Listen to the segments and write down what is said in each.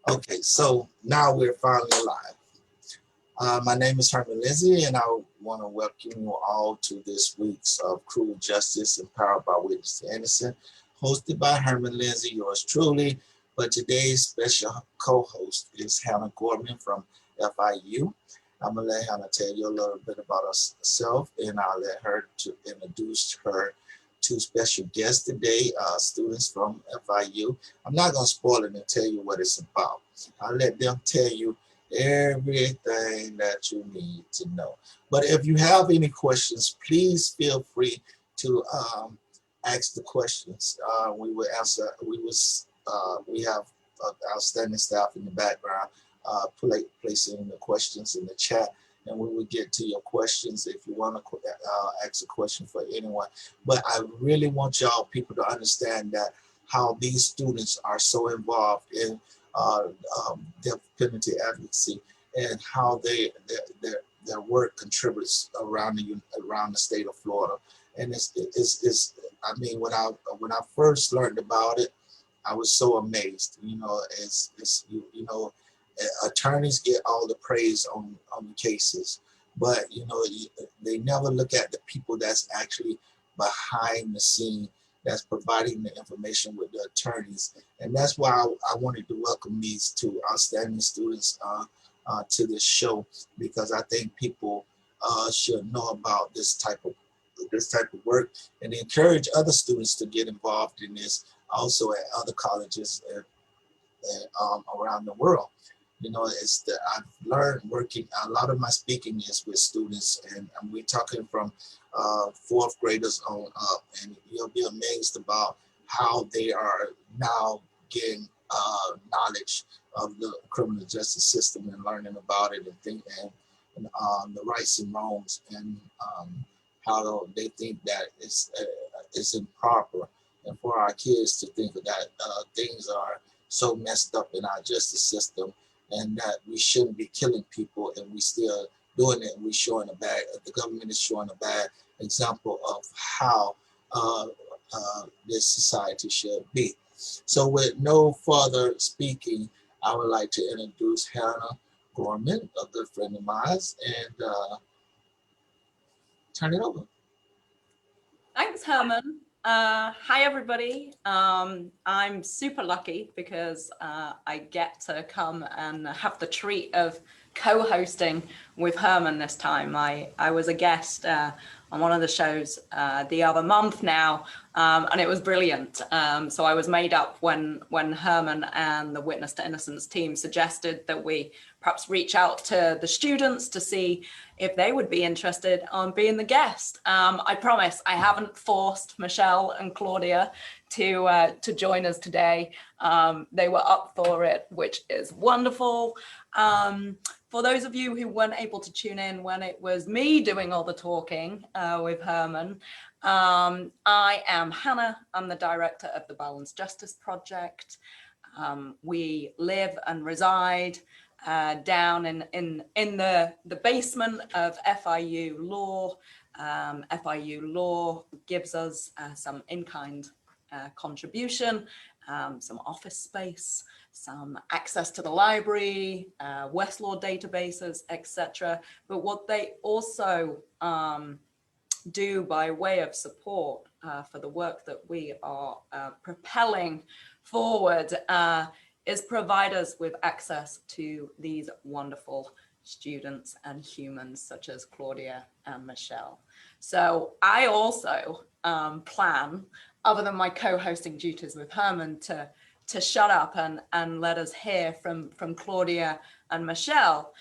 Okay, so now we're finally live. My name is Herman Lindsey, and I want to welcome you all to this week's of Cruel Justice Empowered by Witness to Innocent, hosted by Herman Lindsey, yours truly. But today's special co-host is Hannah Gorman from FIU. I'm going to let Hannah tell you a little bit about herself, and I'll let her to introduce her two special guests today, students from FIU. I'm not going to spoil it and tell you what it's about. I'll let them tell you everything that you need to know. But if you have any questions, please feel free to ask the questions. We will answer. We have outstanding staff in the background placing the questions in the chat, and we will get to your questions if you want to ask a question for anyone. But I really want y'all people to understand that how these students are so involved in death penalty advocacy and how their work contributes around the state of Florida. And it's I mean, when I first learned about it, I was so amazed. You know, you know, attorneys get all the praise on the cases, but you know, they never look at the people that's actually behind the scene, that's providing the information with the attorneys. And that's why I wanted to welcome these two outstanding students to this show, because I think people should know about this type of work and encourage other students to get involved in this also at other colleges around the world. You know, I've learned working, a lot of my speaking is with students, and we're talking from fourth graders on up, and you'll be amazed about how they are now getting knowledge of the criminal justice system and learning about it and the rights and wrongs, and how they think that it's improper, and for our kids to think that things are so messed up in our justice system, and that we shouldn't be killing people, and we still doing it, and the government is showing a bad example of how this society should be. So with no further speaking, I would like to introduce Hannah Gorman, a good friend of mine, and turn it over. Thanks, Herman. Hi, everybody. I'm super lucky because I get to come and have the treat of co-hosting with Herman this time. I was a guest on one of the shows the other month now, and it was brilliant. So I was made up when Herman and the Witness to Innocence team suggested that we perhaps reach out to the students to see if they would be interested on being the guest. I promise I haven't forced Michelle and Claudia to join us today. They were up for it, which is wonderful. For those of you who weren't able to tune in when it was me doing all the talking with Herman, I am Hannah. I'm the director of the Balanced Justice Project. We live and reside down in the basement of FIU Law. FIU Law gives us some in-kind contribution, some office space, some access to the library, Westlaw databases, etc. But what they also do by way of support for the work that we are propelling forward is provide us with access to these wonderful students and humans such as Claudia and Michelle. So I also plan, other than my co-hosting duties with Herman, to shut up and let us hear from Claudia and Michelle.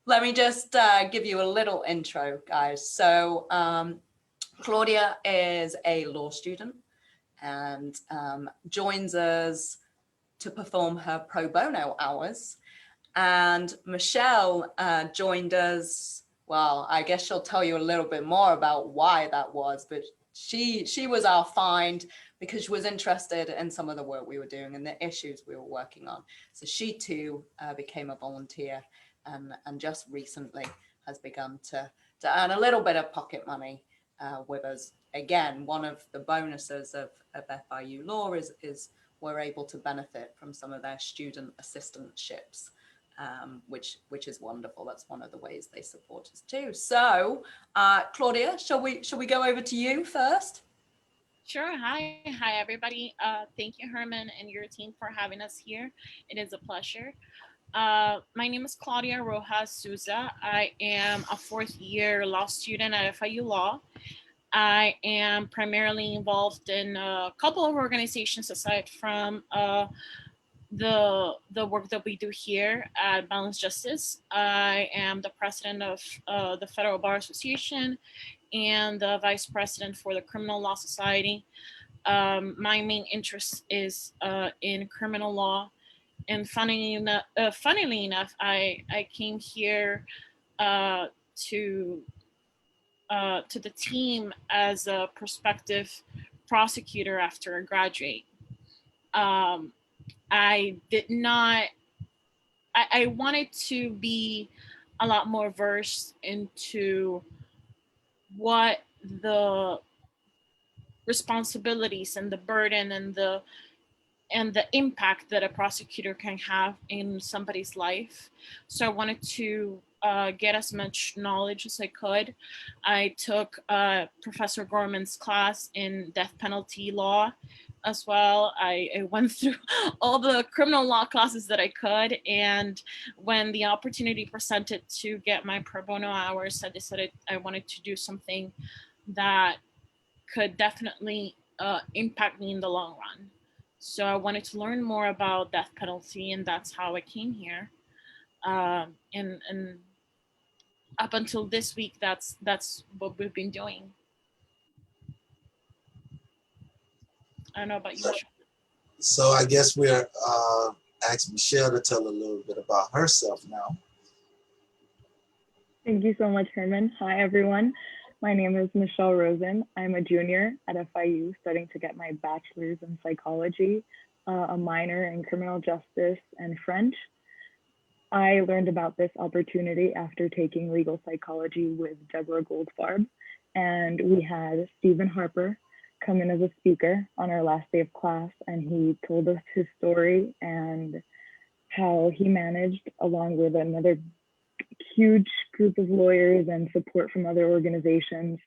Let me just give you a little intro, guys. So Claudia is a law student and joins us to perform her pro bono hours. And Michelle joined us, well, I guess she'll tell you a little bit more about why that was, but she was our find because she was interested in some of the work we were doing and the issues we were working on. So she too became a volunteer and just recently has begun to earn a little bit of pocket money with us. Again, one of the bonuses of FIU Law is were able to benefit from some of their student assistantships, which is wonderful. That's one of the ways they support us too. So, Claudia, shall we go over to you first? Sure. Hi, everybody. Thank you, Herman, and your team for having us here. It is a pleasure. My name is Claudia Rojas Souza. I am a fourth year law student at FIU Law. I am primarily involved in a couple of organizations aside from the work that we do here at Balance Justice. I am the president of the Federal Bar Association and the vice president for the Criminal Law Society. My main interest is in criminal law, and funnily enough, I came here to to the team as a prospective prosecutor after I graduate. Um, I did not. I wanted to be a lot more versed into what the responsibilities and the burden and the impact that a prosecutor can have in somebody's life. So I wanted to get as much knowledge as I could. I took Professor Gorman's class in death penalty law as well. I went through all the criminal law classes that I could. And when the opportunity presented to get my pro bono hours, I decided I wanted to do something that could definitely impact me in the long run. So I wanted to learn more about death penalty, and that's how I came here. And up until this week, that's what we've been doing. I don't know about you, So, Michelle. so I guess we're asking Michelle to tell a little bit about herself now. Thank you so much, Herman. Hi, everyone. My name is Michelle Rosen. I'm a junior at FIU studying to get my bachelor's in psychology, a minor in criminal justice and French. I learned about this opportunity after taking legal psychology with Deborah Goldfarb, and we had Stephen Harper come in as a speaker on our last day of class, and he told us his story and how he managed, along with another huge group of lawyers and support from other organizations,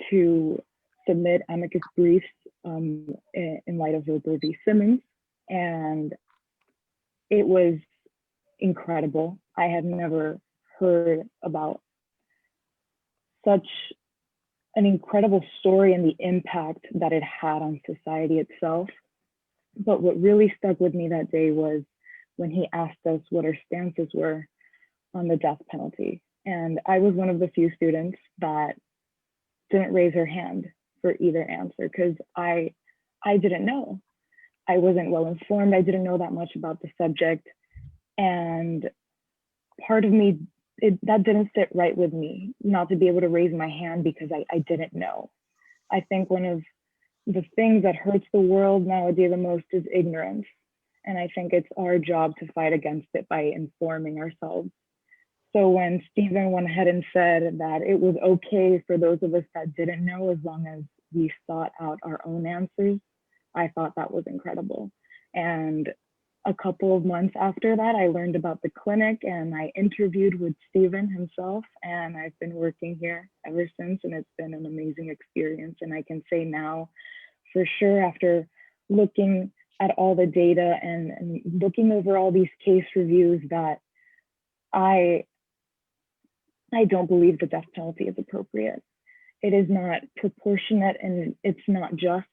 to submit amicus briefs in light of Wilbur v. Simmons. And it was incredible. I had never heard about such an incredible story and the impact that it had on society itself. But what really stuck with me that day was when he asked us what our stances were on the death penalty. And I was one of the few students that didn't raise her hand for either answer because I didn't know. I wasn't well informed. I didn't know that much about the subject. And part of me, that didn't sit right with me, not to be able to raise my hand because I didn't know. I think one of the things that hurts the world nowadays the most is ignorance. And I think it's our job to fight against it by informing ourselves. So when Stephen went ahead and said that it was okay for those of us that didn't know, as long as we sought out our own answers, I thought that was incredible. And a couple of months after that, I learned about the clinic and I interviewed with Stephen himself, and I've been working here ever since, and it's been an amazing experience. And I can say now, for sure, after looking at all the data and looking over all these case reviews, that I don't believe the death penalty is appropriate. It is not proportionate and it's not just.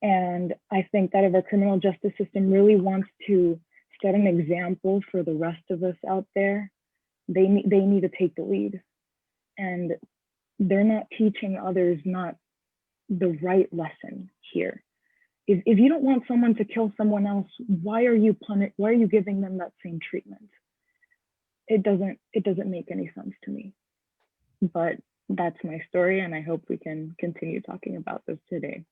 And I think that if our criminal justice system really wants to set an example for the rest of us out there, they need to take the lead. And they're not teaching others not the right lesson here. If you don't want someone to kill someone else, why are you giving them that same treatment? It doesn't make any sense to me. But that's my story, and I hope we can continue talking about this today.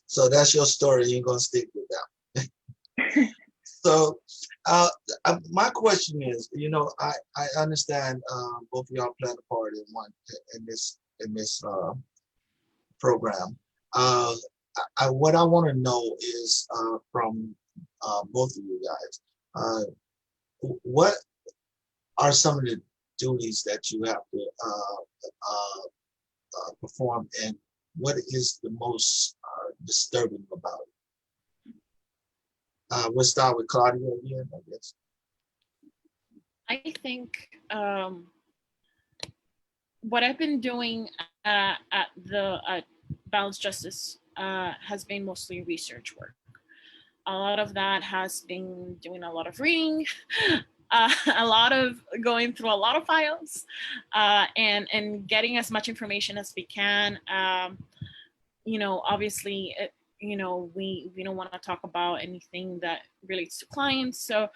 So that's your story. You're gonna stick with that. So my question is, I understand both of y'all playing a part in this program. what I want to know is from both of you guys, what are some of the duties that you have to perform, and what is the most disturbing about it? We'll start with Claudia again, I guess. I think what I've been doing at Balanced Justice has been mostly research work. A lot of that has been doing a lot of reading, a lot of going through a lot of files, and getting as much information as we can. Obviously, we don't want to talk about anything that relates to clients. So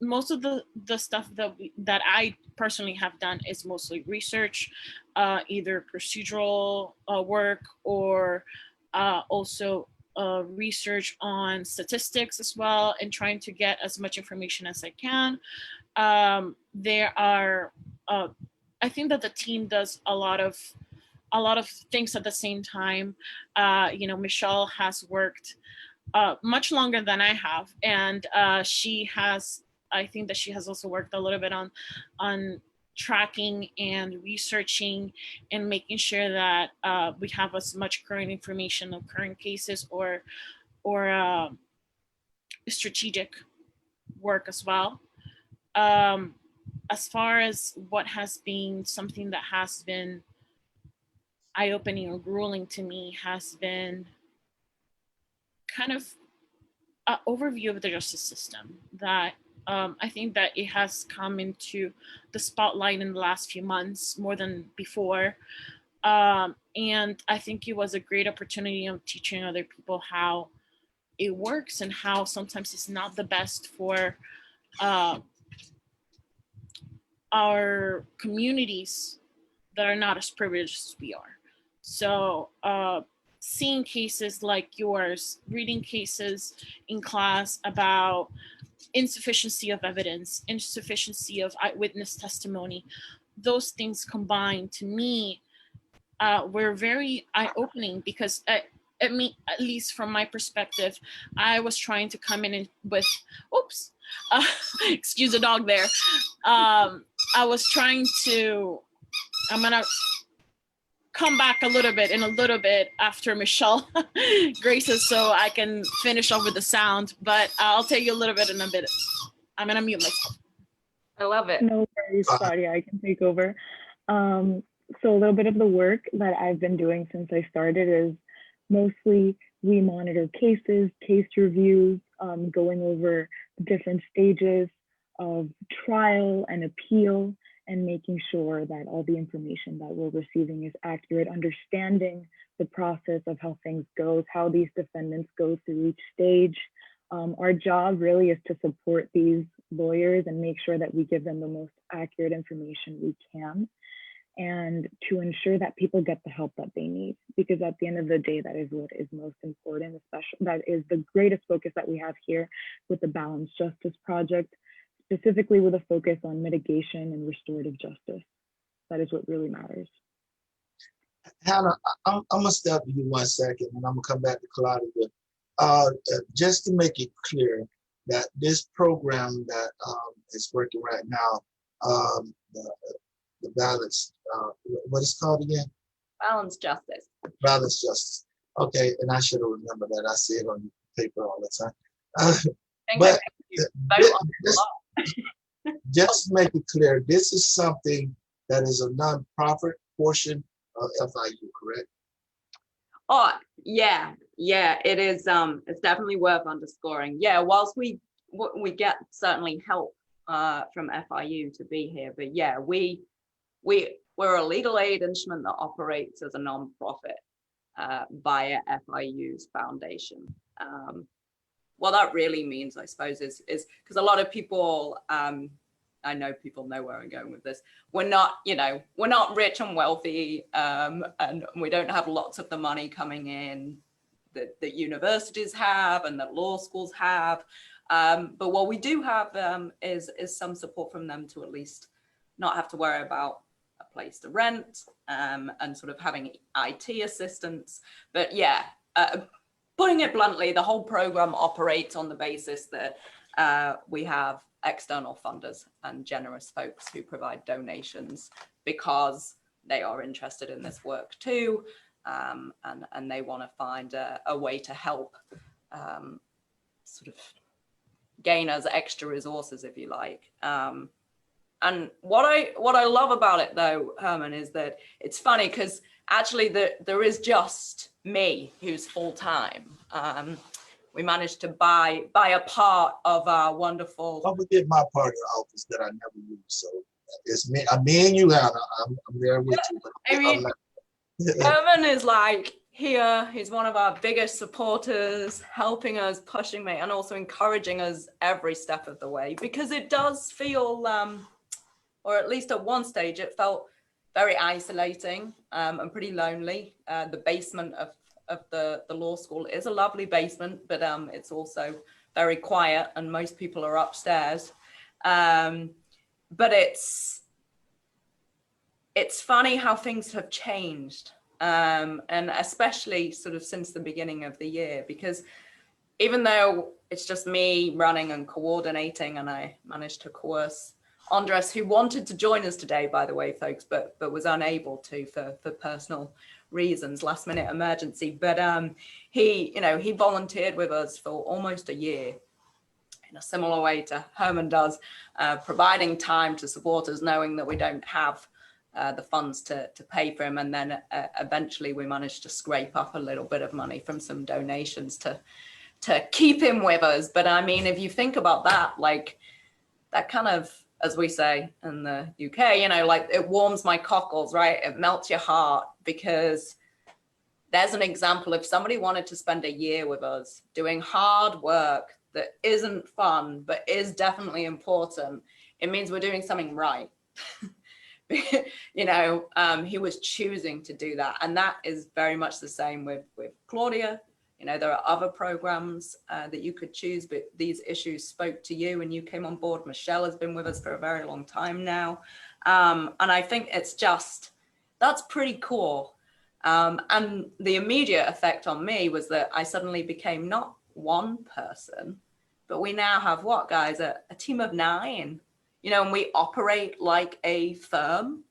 most of the stuff that I personally have done is mostly research, either procedural work or also research on statistics as well, and trying to get as much information as I can. There are, I think that the team does a lot of things at the same time. Michelle has worked much longer than I have, and I think that she has also worked a little bit on tracking and researching and making sure that we have as much current information of current cases or strategic work as well. As far as what has been something that has been eye-opening or grueling to me has been kind of an overview of the justice system that I think that it has come into the spotlight in the last few months more than before. And I think it was a great opportunity of teaching other people how it works and how sometimes it's not the best for our communities that are not as privileged as we are. So seeing cases like yours, reading cases in class about insufficiency of evidence, insufficiency of eyewitness testimony, those things combined to me were very eye-opening, because at least from my perspective, I was trying to come in with, oops, excuse the dog there. I was trying to, I'm gonna come back a little bit after Michelle graces, so I can finish off with the sound, but I'll tell you a little bit in a bit. I'm gonna mute myself. I love it. No worries, Claudia, I can take over. So a little bit of the work that I've been doing since I started is mostly we monitor cases, case reviews, going over different stages of trial and appeal, and making sure that all the information that we're receiving is accurate, understanding the process of how things go, how these defendants go through each stage. Our job really is to support these lawyers and make sure that we give them the most accurate information we can, and to ensure that people get the help that they need. Because at the end of the day, that is what is most important, especially that is the greatest focus that we have here with the Balanced Justice Project, specifically with a focus on mitigation and restorative justice. That is what really matters. Hannah, I'm gonna stop you 1 second, and I'm gonna come back to Claudia. Just to make it clear that this program that is working right now, the balance, what is it called again? Balanced Justice. Balanced Justice. Okay, and I should have remembered that. I see it on paper all the time. But just to make it clear, this is something that is a non-profit portion of FIU, correct? Oh, yeah, it is. It's definitely worth underscoring. Yeah, whilst we get certainly help from FIU to be here, but yeah, we're a legal aid instrument that operates as a non-profit via FIU's foundation. What that really means, I suppose, is because a lot of people, I know people know where I'm going with this. We're not rich and wealthy, and we don't have lots of the money coming in that universities have and that law schools have. But what we do have is some support from them to at least not have to worry about a place to rent, and sort of having IT assistance. But yeah, putting it bluntly, the whole program operates on the basis that we have external funders and generous folks who provide donations because they are interested in this work too, and they want to find a way to help sort of gain us extra resources, if you like. And what I love about it though, Herman, is that it's funny because actually there is just me who's full-time. We managed to buy a part of our wonderful. I'm gonna get my part of the office that I never use, so it's me. Me and you, Hannah. I'm there with you. But I mean, Herman is like here. He's one of our biggest supporters, helping us, pushing me, and also encouraging us every step of the way, because it does feel, or at least at one stage, it felt very isolating and pretty lonely. The basement of the law school is a lovely basement, but it's also very quiet and most people are upstairs. But it's funny how things have changed, and especially sort of since the beginning of the year, because even though it's just me running and coordinating, and I managed to coerce Andres, who wanted to join us today, by the way, folks, but was unable to for personal reasons, last minute emergency. But he volunteered with us for almost a year in a similar way to Herman does, providing time to support us, knowing that we don't have the funds to pay for him. And then eventually we managed to scrape up a little bit of money from some donations to keep him with us. But I mean, if you think about that, like that kind of, as we say in the UK, like it warms my cockles, right? It melts your heart, because there's an example. If somebody wanted to spend a year with us doing hard work that isn't fun, but is definitely important, it means we're doing something right. He was choosing to do that. And that is very much the same with Claudia. There are other programs that you could choose, but these issues spoke to you and you came on board. Michelle has been with us for a very long time now. And I think that's pretty cool. And the immediate effect on me was that I suddenly became not one person, but we now have what, guys, a team of 9, and we operate like a firm,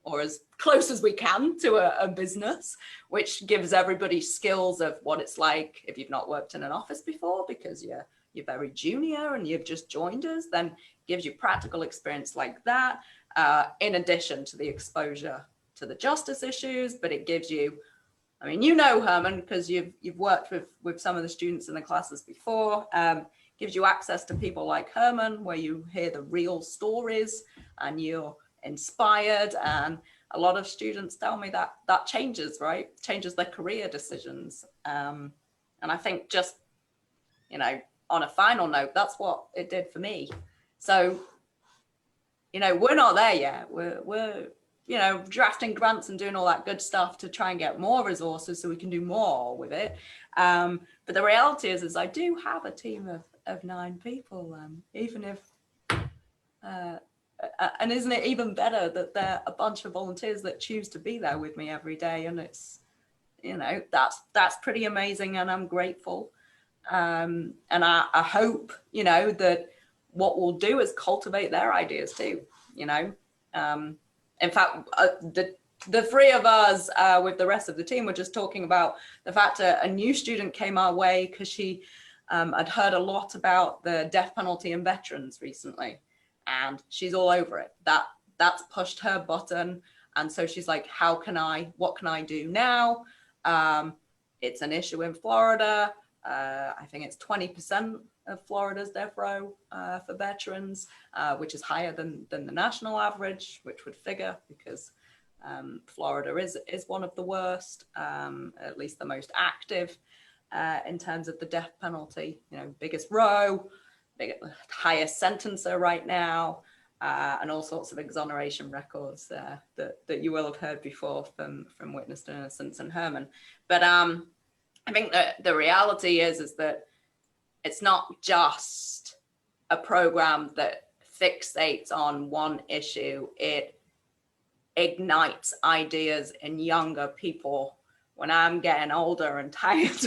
or as close as we can to a business, which gives everybody skills of what it's like if you've not worked in an office before, because you're very junior and you've just joined us, then gives you practical experience like that, in addition to the exposure to the justice issues. But it gives you, I mean, Herman, because you've worked with some of the students in the classes before, gives you access to people like Herman, where you hear the real stories and you're inspired. And a lot of students tell me that changes their career decisions. And I think just, on a final note, that's what it did for me. So, we're not there yet. We're drafting grants and doing all that good stuff to try and get more resources so we can do more with it. But the reality is I do have a team of 9 people, even if, and isn't it even better that they're a bunch of volunteers that choose to be there with me every day? And it's, that's pretty amazing, and I'm grateful. And I hope, that what we'll do is cultivate their ideas too, In fact, the 3 of us with the rest of the team were just talking about the fact a new student came our way because she had heard a lot about the death penalty in veterans recently, and she's all over it. That's pushed her button. And so she's like, what can I do now? It's an issue in Florida. I think it's 20% of Florida's death row for veterans, which is higher than the national average, which would figure, because Florida is one of the worst, at least the most active in terms of the death penalty. Biggest row, highest sentencer right now, and all sorts of exoneration records that you will have heard before from Witness to Innocence and Herman. But I think that the reality is that it's not just a program that fixates on one issue. It ignites ideas in younger people. When I'm getting older and tired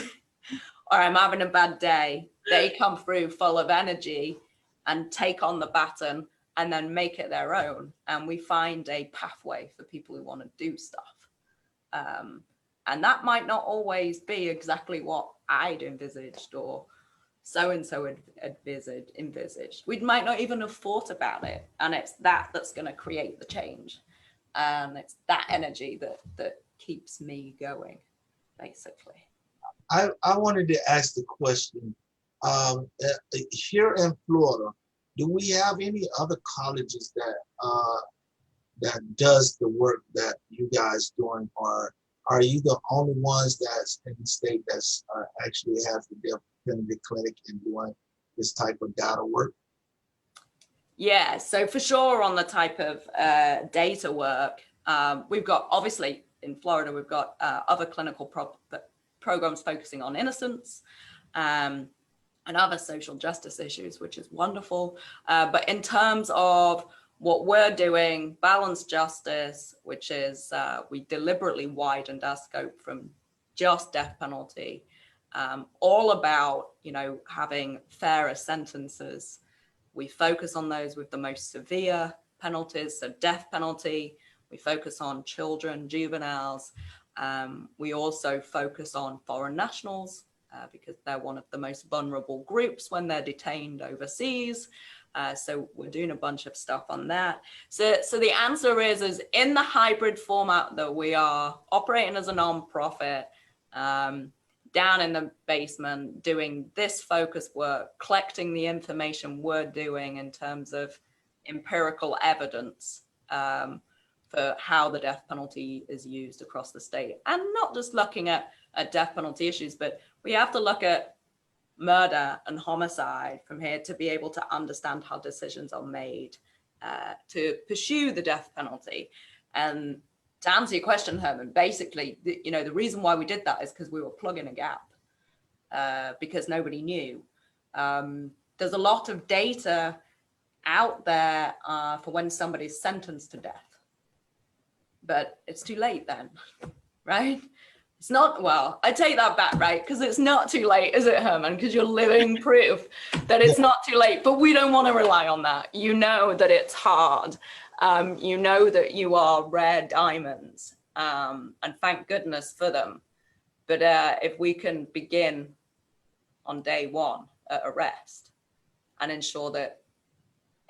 or I'm having a bad day, they come through full of energy and take on the baton and then make it their own. And we find a pathway for people who want to do stuff. And that might not always be exactly what I'd envisaged or so-and-so envisaged. We might not even have thought about it. And it's that that's going to create the change. And it's that energy that keeps me going, basically. I wanted to ask the question, here in Florida, do we have any other colleges that does the work that you guys doing, or are you the only ones that's in the state that's actually have the death penalty clinic and doing this type of data work? Yeah, so for sure on the type of data work, we've got, obviously in Florida, we've got other clinical programs focusing on innocence and other social justice issues, which is wonderful. But in terms of what we're doing, balanced justice, which is we deliberately widened our scope from just death penalty, all about, you know, having fairer sentences. We focus on those with the most severe penalties, so death penalty. We focus on children, juveniles. We also focus on foreign nationals because they're one of the most vulnerable groups when they're detained overseas. So we're doing a bunch of stuff on that. So the answer is in the hybrid format that we are operating as a nonprofit, down in the basement, doing this focused work, collecting the information we're doing in terms of empirical evidence for how the death penalty is used across the state. And not just looking at death penalty issues, but we have to look at murder and homicide from here to be able to understand how decisions are made to pursue the death penalty. And to answer your question, Herman, basically, you know, the reason why we did that is because we were plugging a gap because nobody knew. There's a lot of data out there for when somebody's sentenced to death, but it's too late then, right? It's not, well, I take that back, right? Because it's not too late, is it, Herman? Because you're living proof that it's not too late, but we don't want to rely on that. You know that it's hard. You know that you are rare diamonds, and thank goodness for them. But if we can begin on day one at arrest and ensure that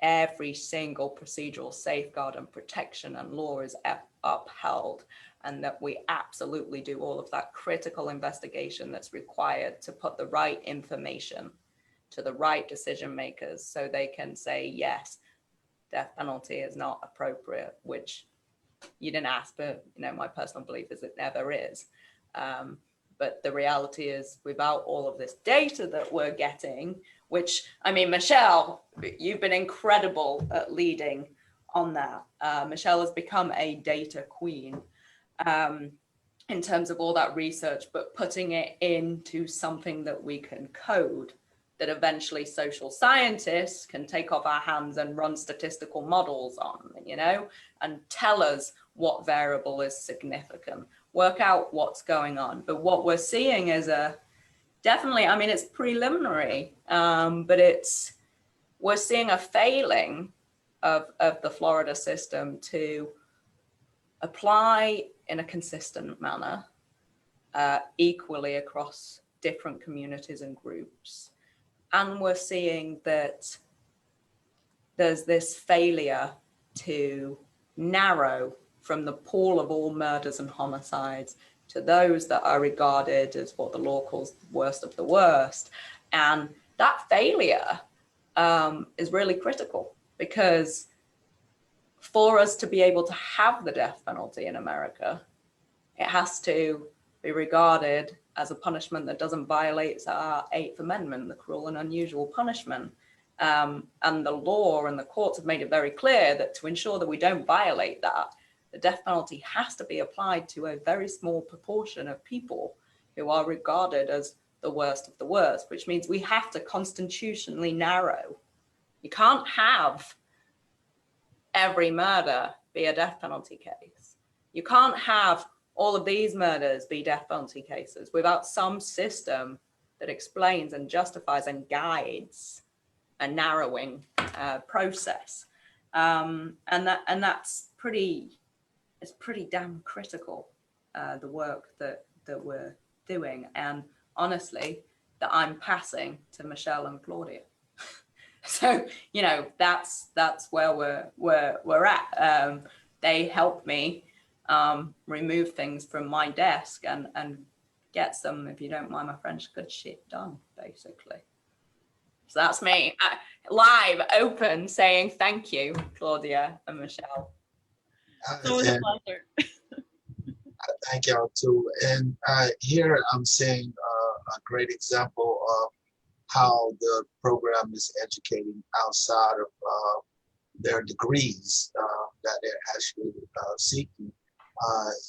every single procedural safeguard and protection and law is upheld, and that we absolutely do all of that critical investigation that's required to put the right information to the right decision makers so they can say, yes, death penalty is not appropriate, which you didn't ask, but you know, my personal belief is it never is. But the reality is, without all of this data that we're getting, which, I mean, Michelle, you've been incredible at leading on that. Michelle has become a data queen in terms of all that research, but putting it into something that we can code, that eventually social scientists can take off our hands and run statistical models on, you know, and tell us what variable is significant, work out what's going on. But what we're seeing is definitely, I mean, it's preliminary, but we're seeing a failing of the Florida system to apply in a consistent manner, equally across different communities and groups. And we're seeing that there's this failure to narrow from the pool of all murders and homicides to those that are regarded as what the law calls worst of the worst. And that failure is really critical, because for us to be able to have the death penalty in America, it has to be regarded as a punishment that doesn't violate our 8th Amendment, the cruel and unusual punishment. And the law and the courts have made it very clear that to ensure that we don't violate that, the death penalty has to be applied to a very small proportion of people who are regarded as the worst of the worst, which means we have to constitutionally narrow. You can't have every murder be a death penalty case. You can't have all of these murders be death penalty cases without some system that explains and justifies and guides a narrowing process. And that's pretty damn critical, the work that we're doing, and honestly that I'm passing to Michelle and Claudia. So that's where we're at. They help me remove things from my desk and get some, if you don't mind my French, good shit done, basically. So that's me, live, open, saying thank you, Claudia and Michelle. It's always a pleasure. Thank y'all too. And here I'm seeing a great example of how the program is educating outside of their degrees that they're actually seeking.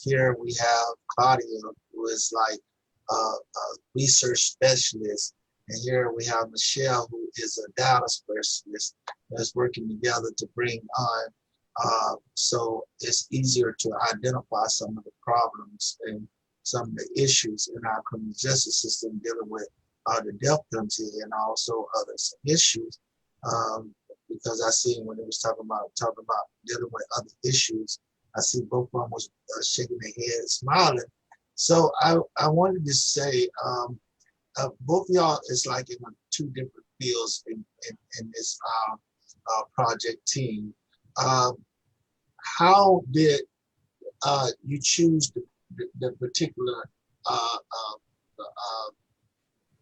Here we have Claudia, who is like a research specialist. And here we have Michelle, who is a data specialist that's working together to bring on. So it's easier to identify some of the problems and some of the issues in our criminal justice system dealing with the death penalty and also other issues. Because I see when it was talking about dealing with other issues, I see both of them was shaking their head, smiling. So I wanted to say, both of y'all is like in two different fields in this project team. How did you choose the particular,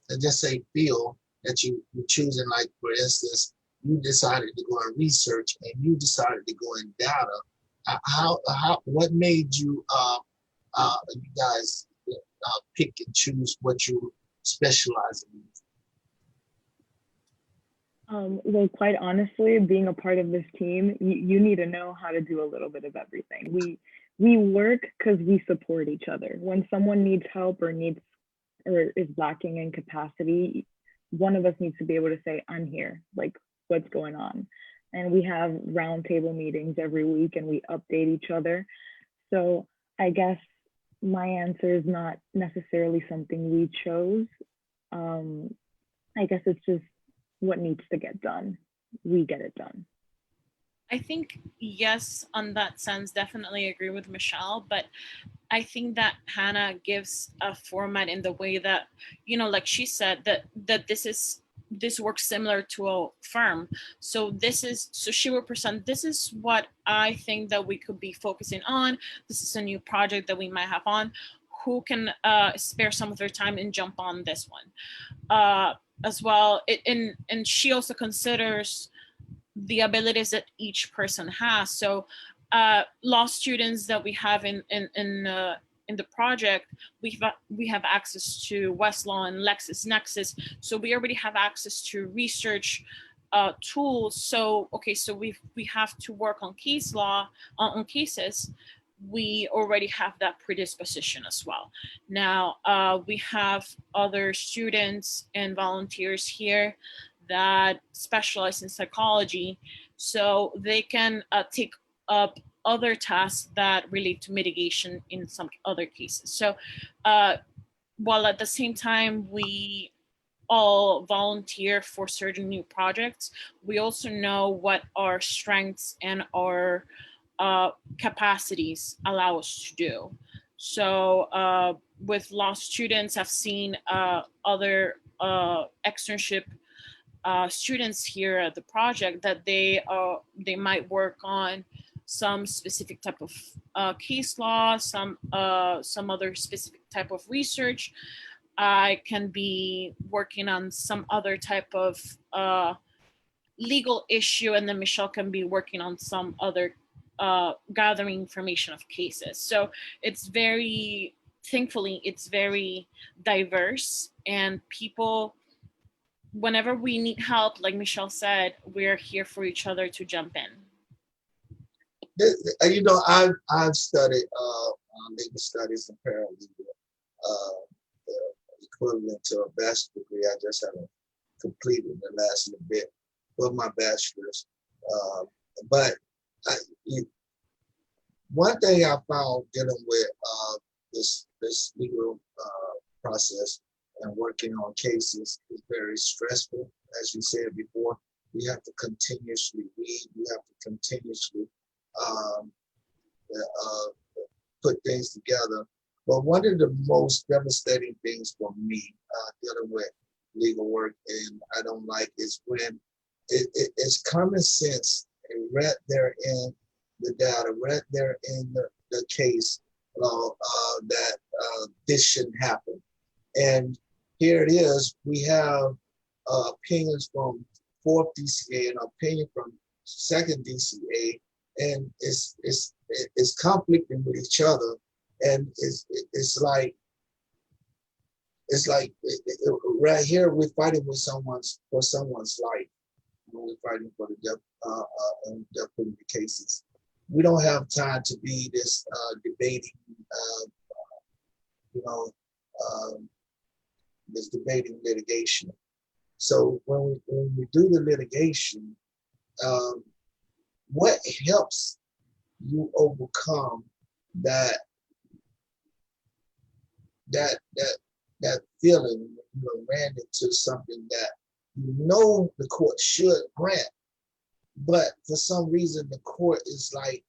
let's just say, field that you're choosing? Like, for instance, you decided to go in research and you decided to go in data. What made you you guys pick and choose what you specialize in? Well, quite honestly, being a part of this team, you need to know how to do a little bit of everything. We work because we support each other. When someone needs help or is lacking in capacity, one of us needs to be able to say, I'm here, like, what's going on? And we have roundtable meetings every week and we update each other. So I guess my answer is not necessarily something we chose. I guess it's just what needs to get done. We get it done. I think, yes, on that sense, definitely agree with Michelle, but I think that Hannah gives a format in the way that, like she said, that this works similar to a firm. So she will present, this is what I think that we could be focusing on. This is a new project that we might have on. Who can spare some of their time and jump on this one? As well, and she also considers the abilities that each person has. So law students that we have in the project, we have access to Westlaw and LexisNexis. So we already have access to research tools. So we have to work on case law, on cases. We already have that predisposition as well. Now we have other students and volunteers here that specialize in psychology, so they can take up other tasks that relate to mitigation in some other cases. So while at the same time we all volunteer for certain new projects, we also know what our strengths and our capacities allow us to do. So with law students, I've seen other externship students here at the project that they might work on some specific type of case law, some other specific type of research. I can be working on some other type of legal issue, and then Michelle can be working on some other gathering information of cases. So thankfully, it's very diverse, and people, whenever we need help, like Michelle said, we're here for each other to jump in. I've studied legal studies and paralegal, the equivalent to a bachelor's degree. I just haven't completed the last little bit of my bachelor's. But one thing I found dealing with this legal process and working on cases is very stressful. As you said before, we have to continuously read. We have to continuously um, put things together. But one of the most devastating things for me dealing with legal work, and I don't like, is when it's common sense and right there in the data, right there in the case law that this shouldn't happen. And here it is, we have opinions from fourth DCA and opinion from second DCA, and it's conflicting with each other, and it's like right here we're fighting with for someone's life. When we're fighting for the death penalty cases, we don't have time to be this debating, you know, this debating litigation. So when we do the litigation, what helps you overcome that feeling when you ran into something that you know the court should grant, but for some reason the court is like,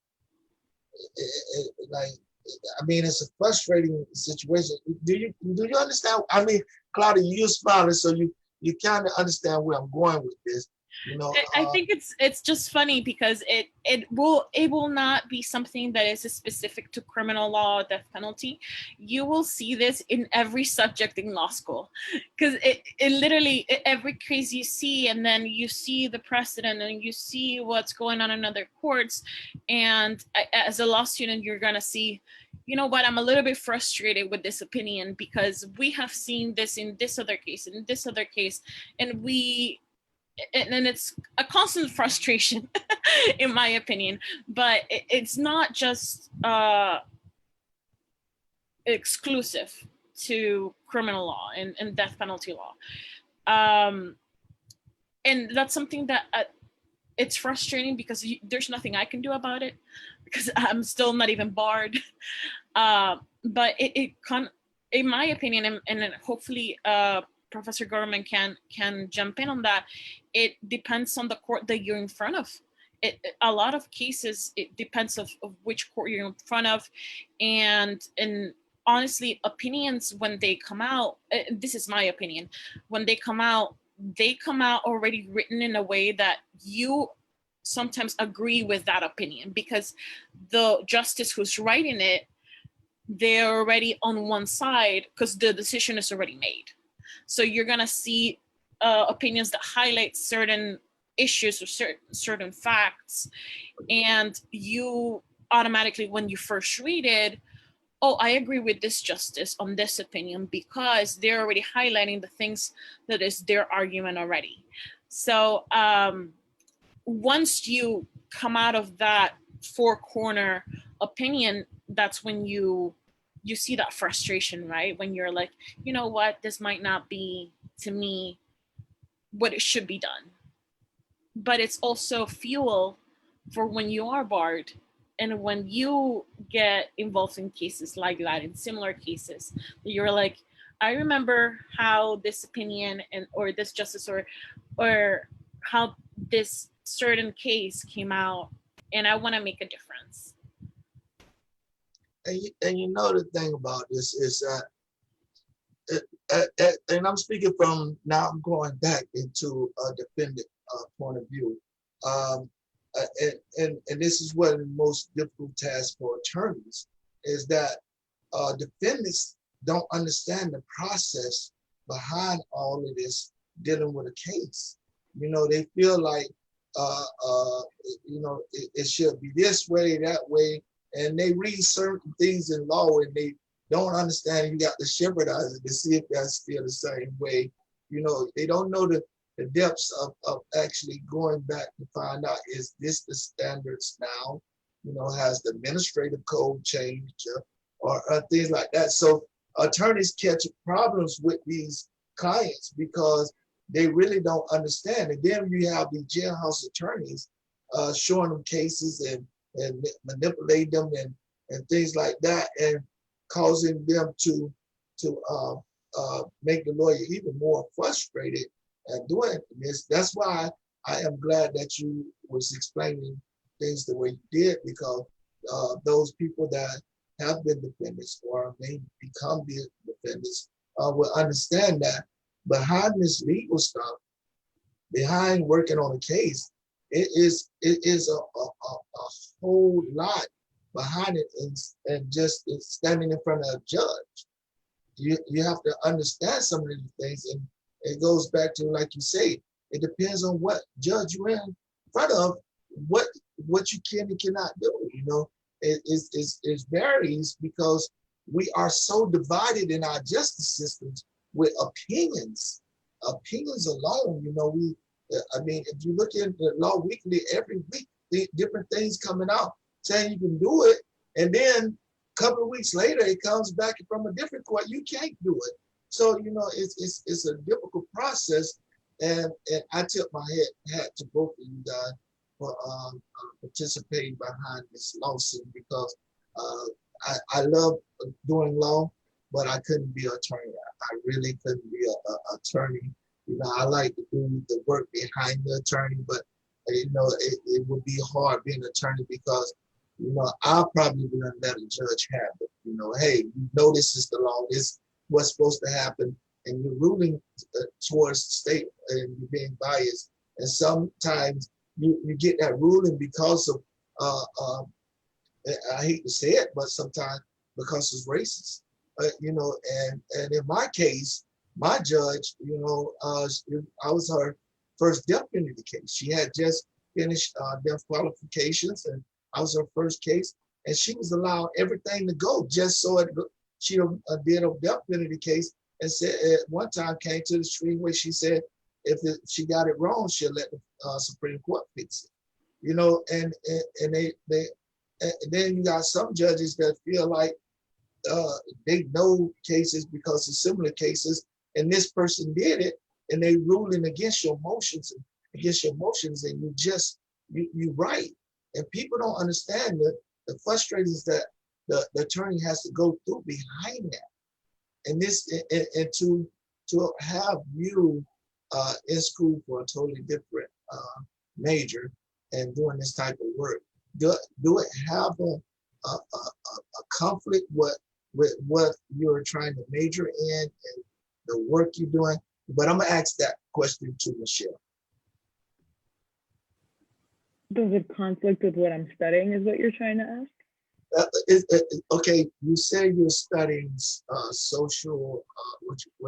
I mean, it's a frustrating situation. Do you understand? I mean, Claudia, you're smiling, so you kind of understand where I'm going with this. You know, I think it's just funny because it will not be something that is specific to criminal law or death penalty. You will see this in every subject in law school, because it literally every case you see, and then you see the precedent and you see what's going on in other courts, and as a law student you're gonna see, you know what, I'm a little bit frustrated with this opinion because we have seen this in this other case, in this other case, and it's a constant frustration in my opinion, but it's not just exclusive to criminal law and death penalty law, and that's something that it's frustrating because there's nothing I can do about it because I'm still not even barred, but in my opinion, and hopefully Professor Gorman can jump in on that. It depends on the court that you're in front of. A lot of cases, it depends of which court you're in front of, and honestly, opinions when they come out, this is my opinion, when they come out already written in a way that you sometimes agree with that opinion because the justice who's writing it, they're already on one side because the decision is already made. So you're gonna see opinions that highlight certain issues or certain facts, and you automatically, when you first read it, oh, I agree with this justice on this opinion because they're already highlighting the things that is their argument already. So once you come out of that four-corner opinion, that's when you see that frustration, right? When you're like, you know what, this might not be, to me, what it should be done. But it's also fuel for when you are barred and when you get involved in cases like that, in similar cases, you're like, I remember how this opinion or this justice or how this certain case came out, and I want to make a difference. and you know the thing about this is that, and I'm speaking from now, I'm going back into a defendant point of view. And this is one of the most difficult tasks for attorneys is that defendants don't understand the process behind all of this dealing with a case. You know, they feel like, you know, it should be this way, that way, and they read certain things in law and they don't understand. You got to shepherdize it to see if that's still the same way. You know, they don't know the depths of actually going back to find out, is this the standards now? You know, has the administrative code changed or things like that? So attorneys catch problems with these clients because they really don't understand. And then you have the jailhouse attorneys showing them cases and and manipulate them and things like that, and causing them to make the lawyer even more frustrated at doing this. That's why I am glad that you was explaining things the way you did, because those people that have been defendants or may become the defendants will understand that behind this legal stuff, behind working on a case, it is a whole lot behind it, and just standing in front of a judge. You have to understand some of these things, and it goes back to, like you say, it depends on what judge you're in front of, what you can and cannot do. You know, it varies because we are so divided in our justice systems with opinions alone. You know, I mean, if you look at the Law Weekly, every week, different things coming out saying you can do it, and then a couple of weeks later, it comes back from a different court, you can't do it. So, you know, it's a difficult process, and I tip my hat to both of you guys for participating behind this lawsuit, because I love doing law, but I couldn't be an attorney. I really couldn't be an attorney. You know, I like to do the work behind the attorney, but you know, it would be hard being an attorney, because you know, I probably wouldn't let a judge have it. You know, hey, you know this is the law, this is what's supposed to happen, and you're ruling towards the state and you're being biased. And sometimes you get that ruling because of, I hate to say it, but sometimes because it's racist. You know, and in my case, my judge, you know, I was her first death penalty case. She had just finished death qualifications, and I was her first case, and she was allowed everything to go just so she did a death penalty case, and said at one time came to the extreme where she said if she got it wrong, she'll let the Supreme Court fix it. You know, and then you got some judges that feel like they know cases because of similar cases, and this person did it, and they ruling against your motions, and you right. And people don't understand the frustrations that the attorney has to go through behind that. And this, and to have you in school for a totally different major and doing this type of work, do it have a conflict with what you're trying to major in and the work you're doing? But I'm gonna ask that question to Michelle. Does it conflict with what I'm studying is what you're trying to ask? Okay, you say you're studying social,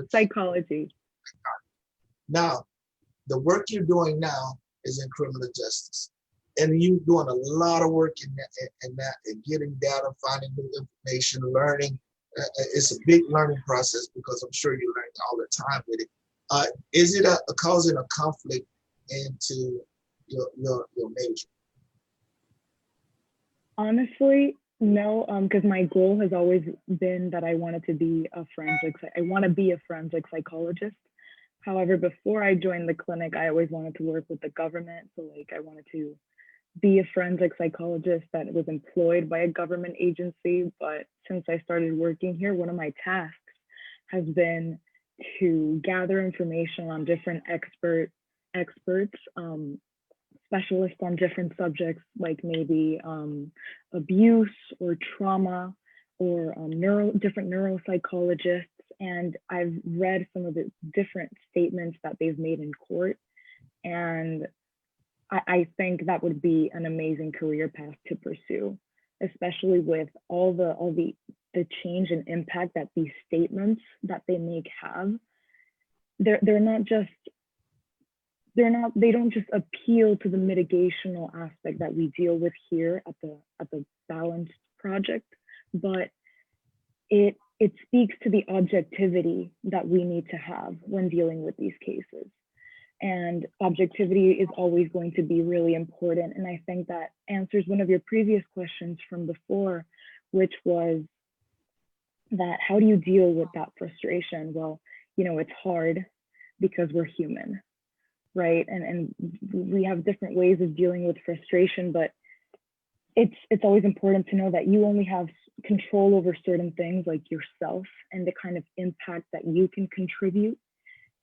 Psychology. Now, the work you're doing now is in criminal justice. And you're doing a lot of work in that and getting data, finding new information, learning. It's a big learning process, because I'm sure you're learning all the time with it. Is it causing a conflict into your major? Honestly, no, because my goal has always been that I wanted to be a forensic psychologist. However, before I joined the clinic, I always wanted to work with the government. So like I wanted to be a forensic psychologist that was employed by a government agency. But since I started working here, one of my tasks has been to gather information on different experts, specialists on different subjects, like maybe abuse or trauma, or different neuropsychologists. And I've read some of the different statements that they've made in court. And I think that would be an amazing career path to pursue, especially with all the change and impact that these statements that they make have. They don't just appeal to the mitigational aspect that we deal with here at the Balanced Project, but it speaks to the objectivity that we need to have when dealing with these cases. And objectivity is always going to be really important. And I think that answers one of your previous questions from before, which was that how do you deal with that frustration? Well, you know, it's hard because we're human, right? And we have different ways of dealing with frustration, but it's always important to know that you only have control over certain things like yourself and the kind of impact that you can contribute.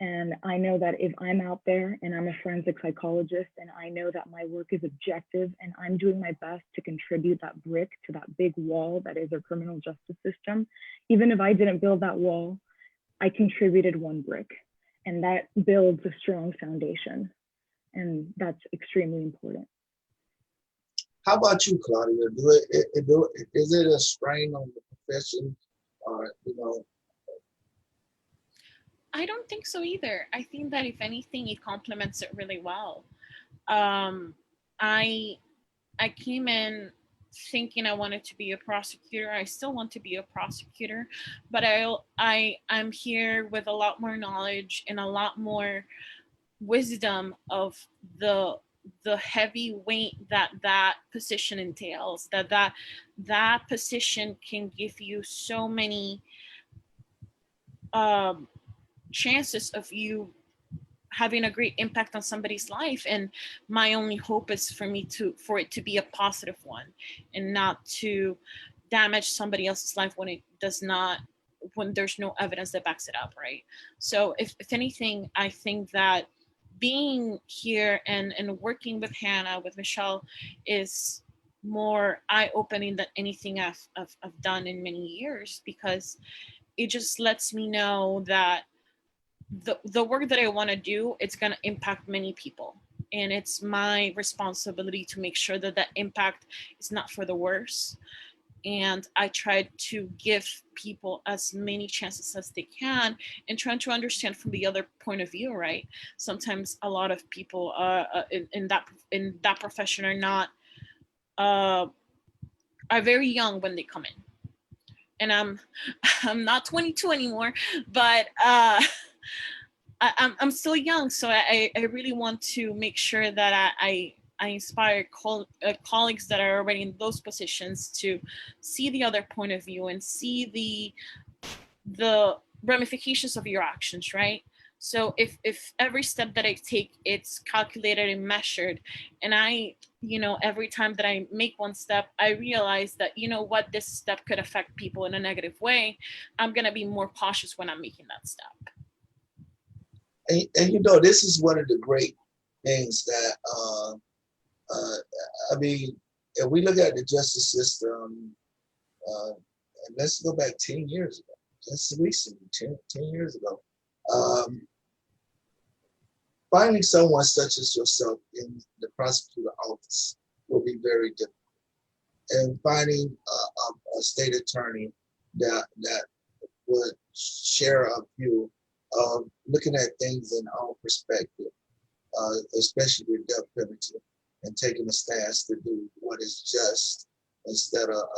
And I know that if I'm out there and I'm a forensic psychologist and I know that my work is objective and I'm doing my best to contribute that brick to that big wall that is our criminal justice system, even if I didn't build that wall, I contributed one brick, and that builds a strong foundation. And that's extremely important. How about you, Claudia? Is it a strain on the profession, or I don't think so either. I think that if anything, it complements it really well. I I came in thinking I wanted to be a prosecutor. I still want to be a prosecutor, but I'm here with a lot more knowledge and a lot more wisdom of the heavy weight that position entails. That position can give you so many chances of you having a great impact on somebody's life, and my only hope is for it to be a positive one and not to damage somebody else's life when it does not, when there's no evidence that backs it up, right? So if anything, I think that being here and working with Hannah, with Michelle, is more eye-opening than anything I've done in many years, because it just lets me know that the work that I want to do, it's going to impact many people, and it's my responsibility to make sure that that impact is not for the worse. And I try to give people as many chances as they can, and trying to understand from the other point of view, right? Sometimes a lot of people in that profession are not are very young when they come in, and I'm not 22 anymore, but I'm still young, so I really want to make sure that I inspire colleagues that are already in those positions to see the other point of view and see the ramifications of your actions, right? So if every step that I take, it's calculated and measured, and every time that I make one step, I realize that, what, this step could affect people in a negative way, I'm going to be more cautious when I'm making that step. And this is one of the great things that I mean, if we look at the justice system, and let's go back 10 years ago, just recently, 10 years ago, finding someone such as yourself in the prosecutor office will be very difficult. And finding a state attorney that would share a view of looking at things in our perspective, especially with death penalty, and taking a stance to do what is just instead of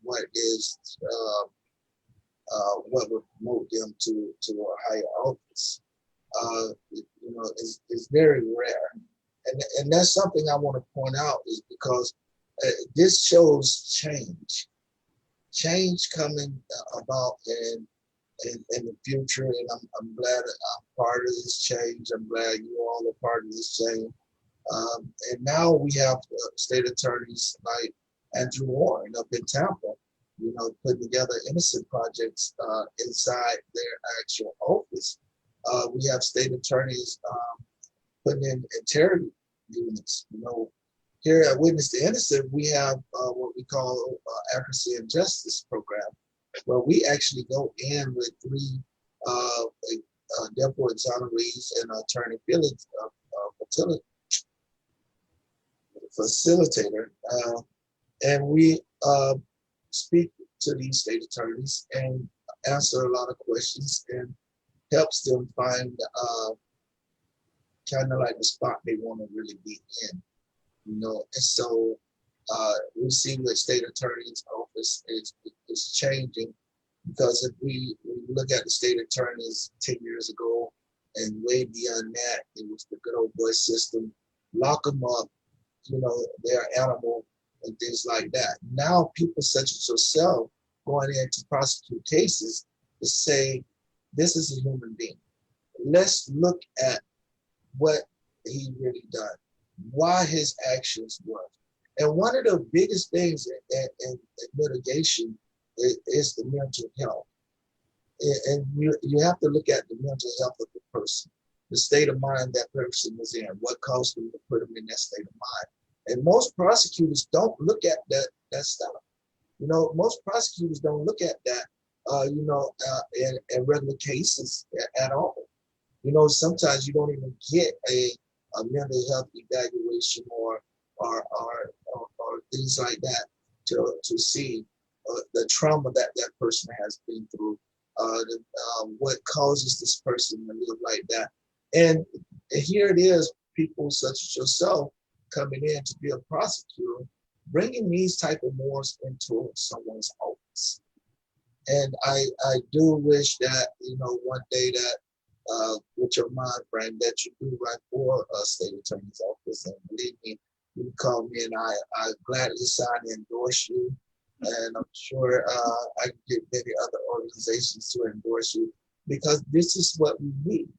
what would promote them to a higher office. Is very rare, and that's something I want to point out, is because this shows change coming about in the future, and I'm glad I'm part of this change. I'm glad you all are part of this change. And now we have state attorneys like Andrew Warren up in Tampa, putting together innocent projects inside their actual office. We have state attorneys putting in integrity units. Here at Witness to Innocent, we have what we call accuracy and justice program, where we actually go in with 3 Depo exonerees and attorney facilitator, and we speak to these state attorneys and answer a lot of questions and helps them find kind of like the spot they want to really be in, and so we see the state attorney's office is changing, because if we look at the state attorneys 10 years ago and way beyond that, it was the good old boy system, lock them up, they're animal and things like that. Now people such as yourself going in to prosecute cases to say, this is a human being. Let's look at what he really done, why his actions were, And one of the biggest things in mitigation is the mental health. And you have to look at the mental health of the person, the state of mind that person is in, what caused them to put them in that state of mind. And most prosecutors don't look at that stuff. You know, most prosecutors don't look at that, in regular cases at all. You know, sometimes you don't even get a mental health evaluation or things like that to see the trauma that person has been through, what causes this person to live like that. And here it is, people such as yourself coming in to be a prosecutor, bringing these type of morals into someone's office. And I do wish that, you know, one day that with your mind frame that you do run for a state attorney's office. And believe me, you call me and I gladly sign and endorse you. And I'm sure I can get many other organizations to endorse you, because this is what we need.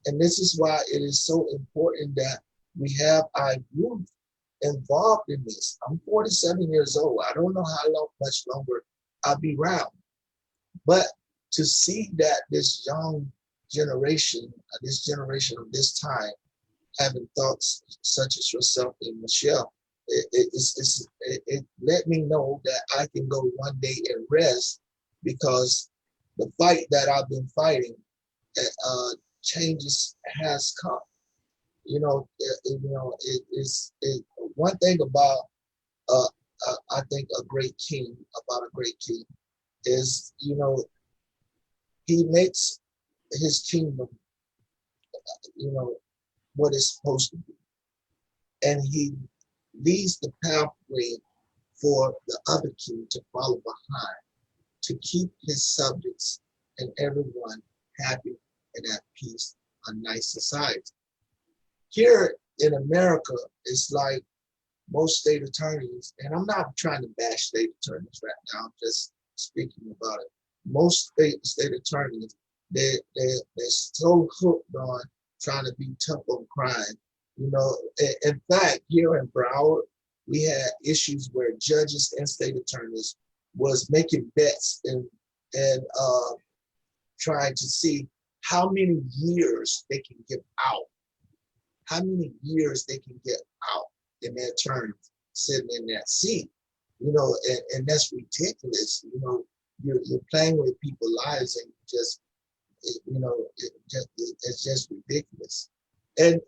And this is why it is so important that we have our youth involved in this. I'm 47 years old. I don't know how much longer I'll be around. But to see that this young generation, this generation of this time, having thoughts such as yourself and Michelle, it let me know that I can go one day and rest, because the fight that I've been fighting, changes has come. You know, one thing about I think a great king is, you know, he makes his kingdom, you know, what it's supposed to be. And he leads the pathway for the other king to follow behind, to keep his subjects and everyone happy and at peace, a nice society. Here in America, it's like most state attorneys, and I'm not trying to bash state attorneys right now, I'm just speaking about it. Most state attorneys, they're so hooked on trying to be tough on crime. You know, in fact, here in Broward, we had issues where judges and state attorneys was making bets and trying to see how many years they can get out, how many years they can get out in their term sitting in that seat. You know, and that's ridiculous. You know, you're playing with people's lives, and just, you know, it's just ridiculous. And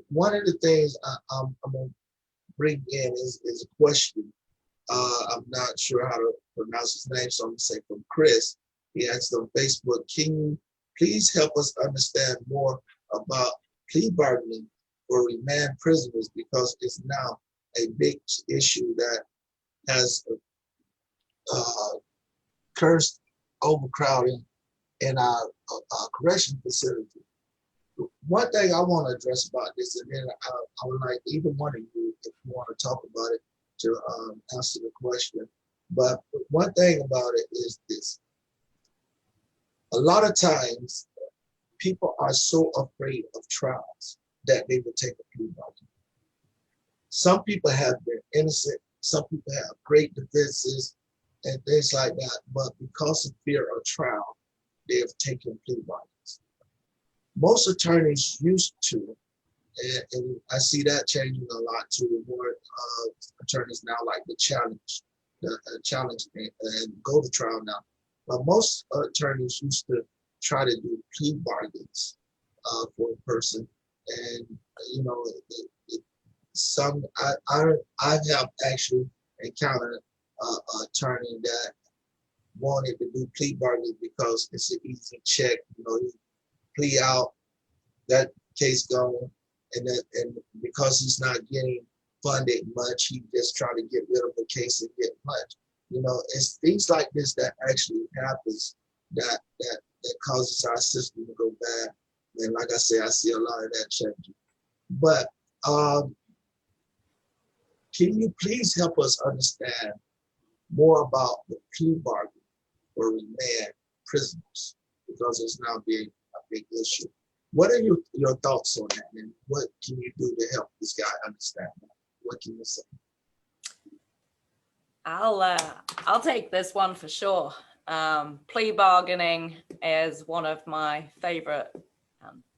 one of the things I'm going to bring in is a question. I'm not sure how to pronounce his name, so I'm going to say from Chris. He asked on Facebook, can you please help us understand more about plea bargaining for remand prisoners, because it's now a big issue that has cursed overcrowding in our correction facility. One thing I want to address about this, and then I would like either one of you, if you want to talk about it, to answer the question. But one thing about it is this. A lot of times, people are so afraid of trials that they will take a plea bargain. Some people have been innocent, some people have great defenses and things like that, but because of fear of trial, they have taken plea bargains. Most attorneys used to, and I see that changing a lot too, more attorneys now like the challenge and go to trial now. But most attorneys used to try to do plea bargains for a person, and you know, I have actually encountered an attorney that wanted to do plea bargaining because it's an easy check. You know, he plea out, that case going, and because he's not getting funded much, he just try to get rid of the case and get much. You know, it's things like this that actually happens that causes our system to go bad. And like I say, I see a lot of that changing. But can you please help us understand more about the plea bargain for remand prisoners, because it's now being a big issue? What are your thoughts on that, and what can you do to help this guy understand that? What can you say? I'll take this one for sure. Plea bargaining is one of my favorite,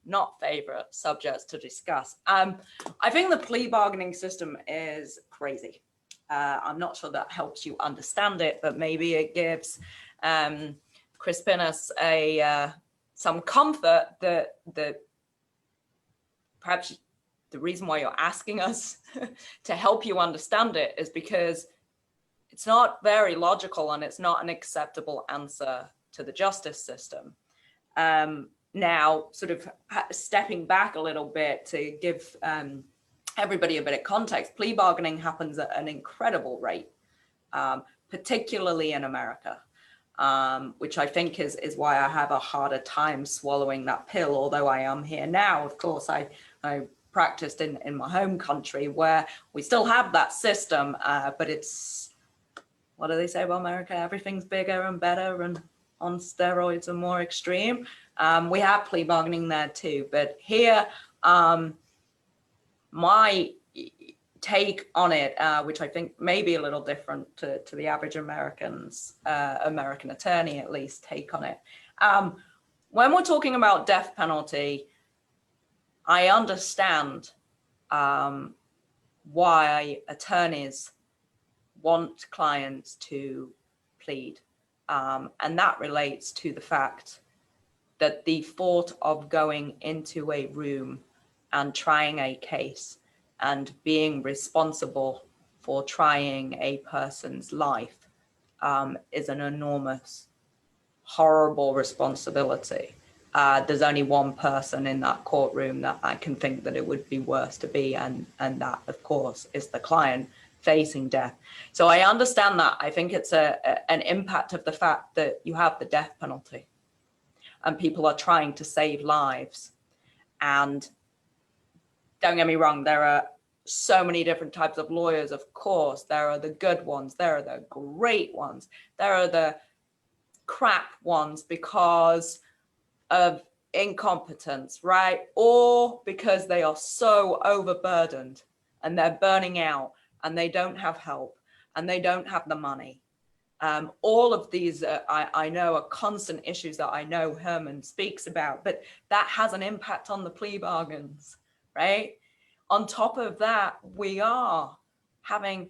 not favorite subjects to discuss. I think the plea bargaining system is crazy. I'm not sure that helps you understand it, but maybe it gives Crispinus some comfort that perhaps the reason why you're asking us to help you understand it is because it's not very logical and it's not an acceptable answer to the justice system. Now, sort of stepping back a little bit to give everybody a bit of context, plea bargaining happens at an incredible rate, particularly in America, which I think is why I have a harder time swallowing that pill, although I am here now. Of course, I practiced in my home country where we still have that system, but it's, what do they say about America? Everything's bigger and better and on steroids and more extreme. We have plea bargaining there too, but here, my take on it, which I think may be a little different to the average American attorney, at least, take on it. When we're talking about death penalty, I understand why attorneys want clients to plead. And that relates to the fact that the thought of going into a room and trying a case and being responsible for trying a person's life is an enormous, horrible responsibility. There's only one person in that courtroom that I can think that it would be worse to be, and that, of course, is the client facing death. So I understand that. I think it's an impact of the fact that you have the death penalty and people are trying to save lives. And don't get me wrong, there are so many different types of lawyers, of course. There are the good ones, there are the great ones, there are the crap ones because of incompetence, right? Or because they are so overburdened and they're burning out and they don't have help and they don't have the money. All of these, I know, are constant issues that I know Herman speaks about, but that has an impact on the plea bargains, right? On top of that, we are having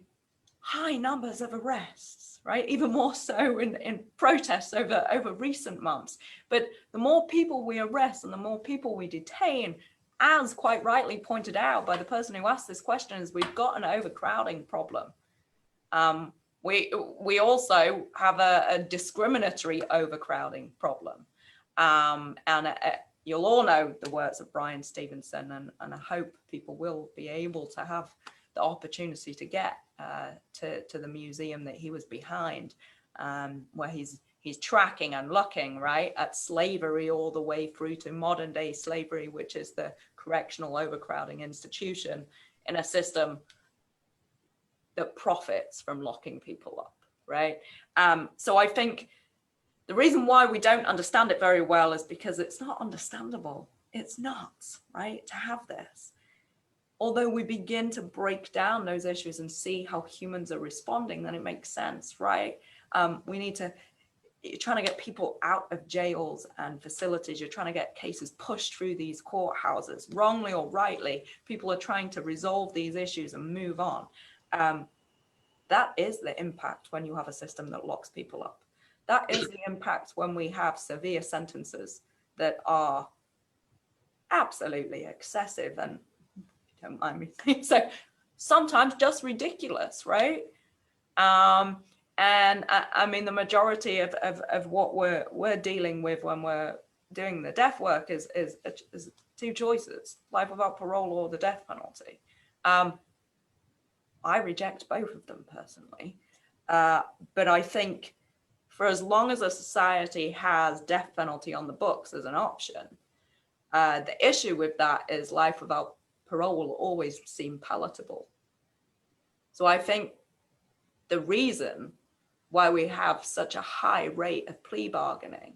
high numbers of arrests, right? Even more so in protests over recent months. But the more people we arrest and the more people we detain, as quite rightly pointed out by the person who asked this question, is we've got an overcrowding problem. We also have a discriminatory overcrowding problem. You'll all know the words of Brian Stevenson, and I hope people will be able to have the opportunity to get to the museum that he was behind, where he's tracking and looking, right, at slavery all the way through to modern day slavery, which is the correctional overcrowding institution in a system that profits from locking people up, right? So I think the reason why we don't understand it very well is because it's not understandable. It's not, right, to have this. Although we begin to break down those issues and see how humans are responding, then it makes sense, right? We need to, you're trying to get people out of jails and facilities. You're trying to get cases pushed through these courthouses, wrongly or rightly. People are trying to resolve these issues and move on. That is the impact when you have a system that locks people up. That is the impact when we have severe sentences that are absolutely excessive and, don't mind me saying so, sometimes just ridiculous, right? And I mean, the majority of what we're dealing with when we're doing the death work is two choices: life without parole or the death penalty. I reject both of them personally, but I think for as long as a society has death penalty on the books as an option, the issue with that is life without parole will always seem palatable. So I think the reason why we have such a high rate of plea bargaining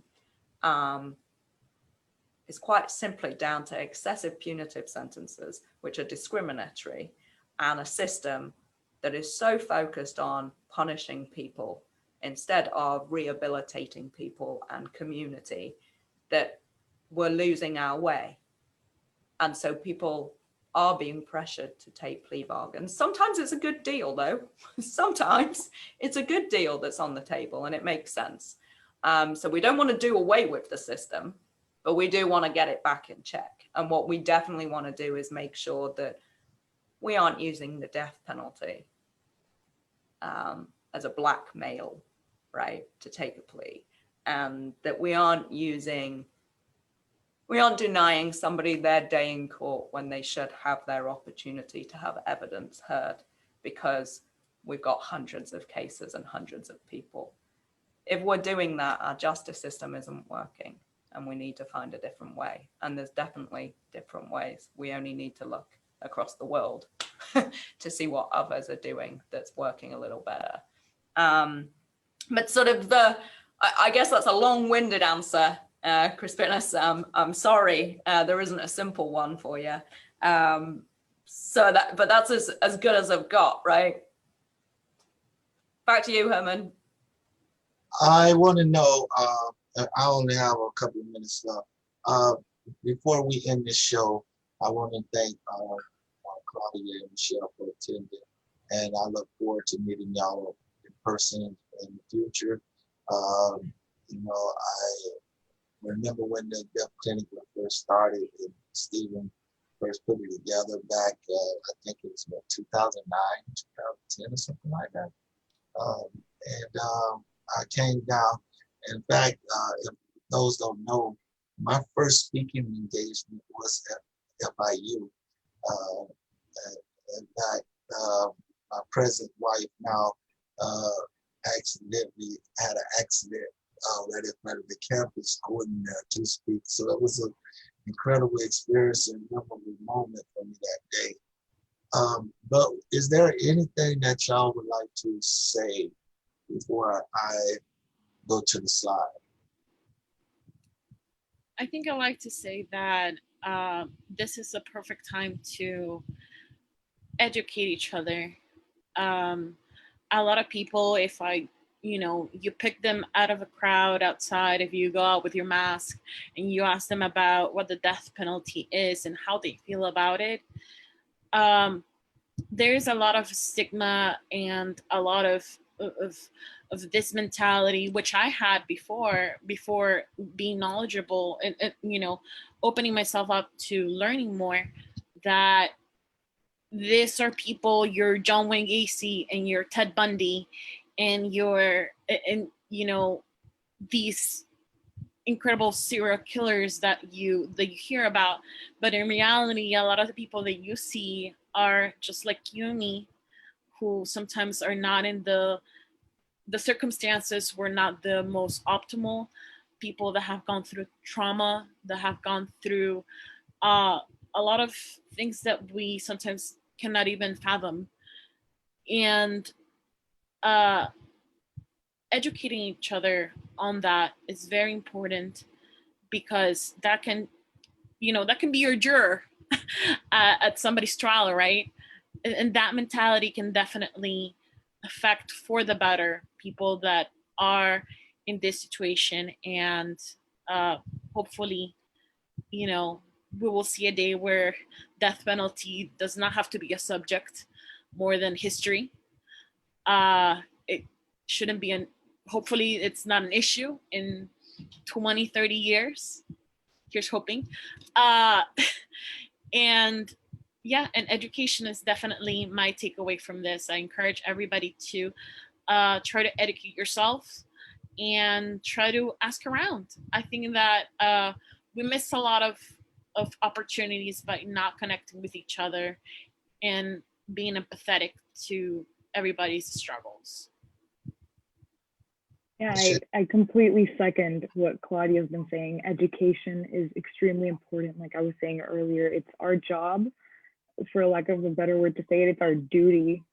is quite simply down to excessive punitive sentences, which are discriminatory, and a system that is so focused on punishing people instead of rehabilitating people and community that we're losing our way. And so people are being pressured to take plea bargains. Sometimes it's a good deal though. Sometimes it's a good deal that's on the table and it makes sense. So we don't want to do away with the system, but we do want to get it back in check. And what we definitely want to do is make sure that we aren't using the death penalty as a blackmail, right, to take a plea, and that we aren't denying somebody their day in court when they should have their opportunity to have evidence heard, because we've got hundreds of cases and hundreds of people. If we're doing that, our justice system isn't working, and we need to find a different way. And there's definitely different ways. We only need to look across the world to see what others are doing that's working a little better. But sort of I guess that's a long-winded answer, Crispinus. I'm sorry, there isn't a simple one for you. But that's as good as I've got, right? Back to you, Herman. I want to know, I only have a couple of minutes left. Before we end this show, I want to thank Claudia and Michelle for attending. And I look forward to meeting y'all in person in the future. You know, I remember when the Deaf Clinic first started and Stephen first put it together back, I think it was 2009, 2010 or something like that. I came down. In fact, if those don't know, my first speaking engagement was at FIU. In fact, my present wife now accidentally had an accident right in front of the campus going there to speak. So it was an incredible experience and memorable moment for me that day. But is there anything that y'all would like to say before I go to the slide? I think I like to say that this is the perfect time to educate each other. A lot of people, if you pick them out of a crowd outside, if you go out with your mask and you ask them about what the death penalty is and how they feel about it, there's a lot of stigma and a lot of this mentality, which I had before being knowledgeable and opening myself up to learning more, that these are people, you're John Wayne Gacy and you're Ted Bundy and these incredible serial killers that you hear about. But in reality, a lot of the people that you see are just like you and me, who sometimes are not in the circumstances were not the most optimal. People that have gone through trauma, that have gone through a lot of things that we sometimes cannot even fathom. And educating each other on that is very important, because that can be your juror at somebody's trial, right? And that mentality can definitely affect for the better people that are in this situation. And hopefully, we will see a day where death penalty does not have to be a subject more than history. It shouldn't be hopefully it's not an issue in 20, 30 years. Here's hoping. And education is definitely my takeaway from this. I encourage everybody to try to educate yourself and try to ask around. I think that we miss a lot of opportunities by not connecting with each other and being empathetic to everybody's struggles. Yeah, I completely second what Claudia's been saying. Education is extremely important. Like I was saying earlier, it's our job, for lack of a better word to say it, it's our duty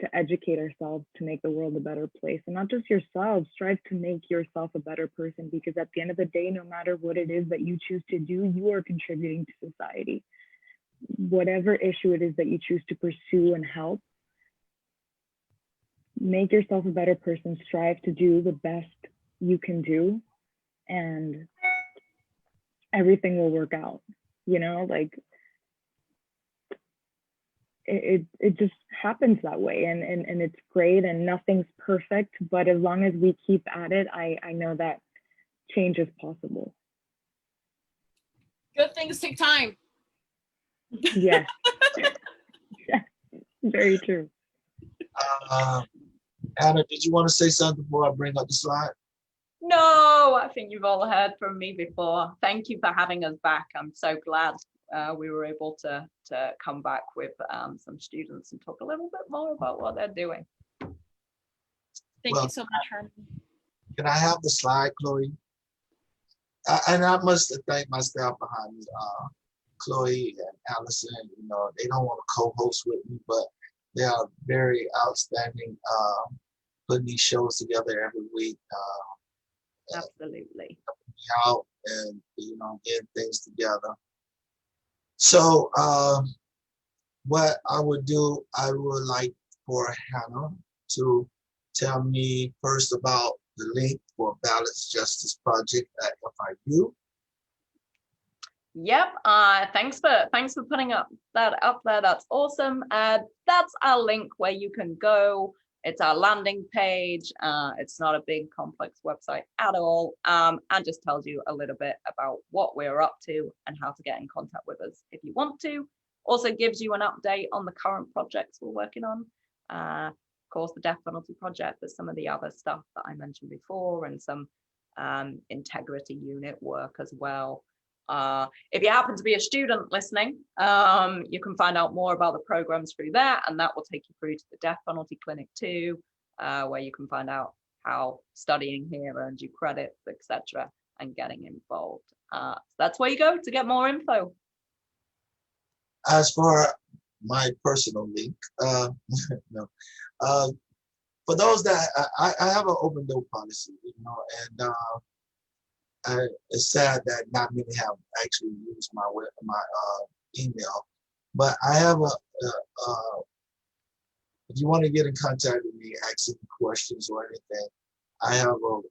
to educate ourselves to make the world a better place. And not just yourselves, strive to make yourself a better person, because at the end of the day, no matter what it is that you choose to do, you are contributing to society. Whatever issue it is that you choose to pursue and help, make yourself a better person, strive to do the best you can do, and everything will work out, you know, like it just happens that way, and it's great, and nothing's perfect, but as long as we keep at it, I know that change is possible. Good things take time. Yes. Yeah, very true. Hannah, did you want to say something before I bring up the slide? No, I think you've all heard from me before. Thank you for having us back. I'm so glad we were able to come back with some students and talk a little bit more about what they're doing. Thank you so much, Herman. Can I have the slide, Chloe? And I must thank my staff behind me, Chloe and Allison. You know, they don't want to co-host with me, but they are very outstanding putting these shows together every week. Absolutely. Out and, you know, getting things together. So what I would do, I would like for Hannah to tell me first about the link for Balanced Justice Project at FIU. Yep. Thanks for putting that up there. That's awesome. That's our link where you can go. It's our landing page. It's not a big complex website at all, and just tells you a little bit about what we're up to and how to get in contact with us if you want to. Also gives you an update on the current projects we're working on. Of course, the death penalty project, but some of the other stuff that I mentioned before, and some integrity unit work as well. If you happen to be a student listening, you can find out more about the programs through that, and that will take you through to the death penalty clinic too, where you can find out how studying here earns you credits, etc., and getting involved. So that's where you go to get more info. As for my personal link, no. For those that I have an open door policy, you know, and it's sad that not many have actually used my email, but I have if you want to get in contact with me, asking questions or anything, I have a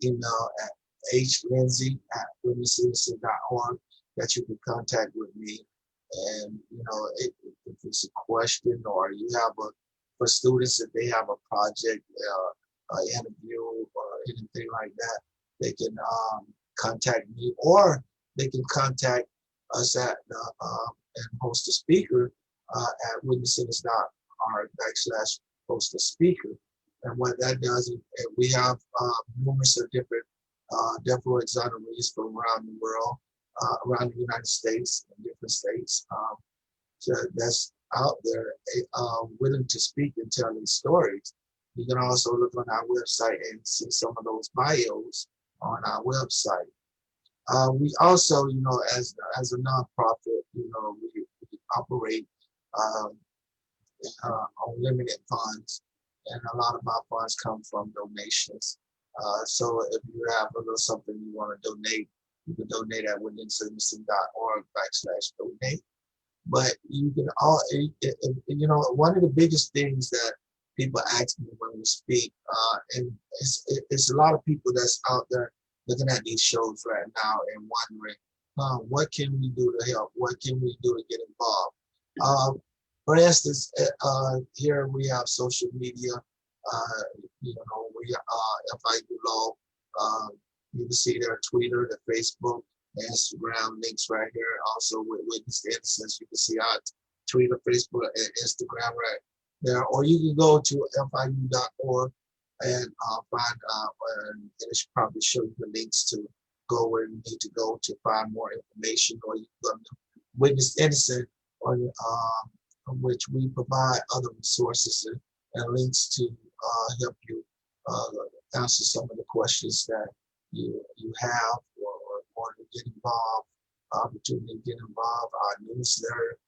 email at hlindsey@womencitizen.org that you can contact with me. And, you know, if it's a question, or you have for students, if they have a project, an interview or anything like that, they can contact me, or they can contact us at and host a speaker at witnesscitizens.org/host a speaker. And what that does is we have numerous of different death row exonerees from around the world, around the United States and different states that's out there willing to speak and tell these stories. You can also look on our website and see some of those bios on our website. We also, you know, as a nonprofit, you know, we operate on limited funds, and a lot of our funds come from donations. So if you have a little something you want to donate, you can donate at womencitizen.org/donate. But you can you know, one of the biggest things that people ask me when we speak, and it's a lot of people that's out there looking at these shows right now and wondering, what can we do to help? What can we do to get involved? For instance, here we have social media. You know, we FIU Law. You can see their Twitter, the Facebook, Instagram links right here. Also with Witness to Innocence, you can see our Twitter, Facebook, and Instagram right there. Or you can go to FIU.org and find and it should probably show you the links to go where you need to go to find more information. Or you can go to Witness to Innocence, or which we provide other resources and links to help you answer some of the questions that you have, or want to get involved, opportunity to get involved. Our newsletter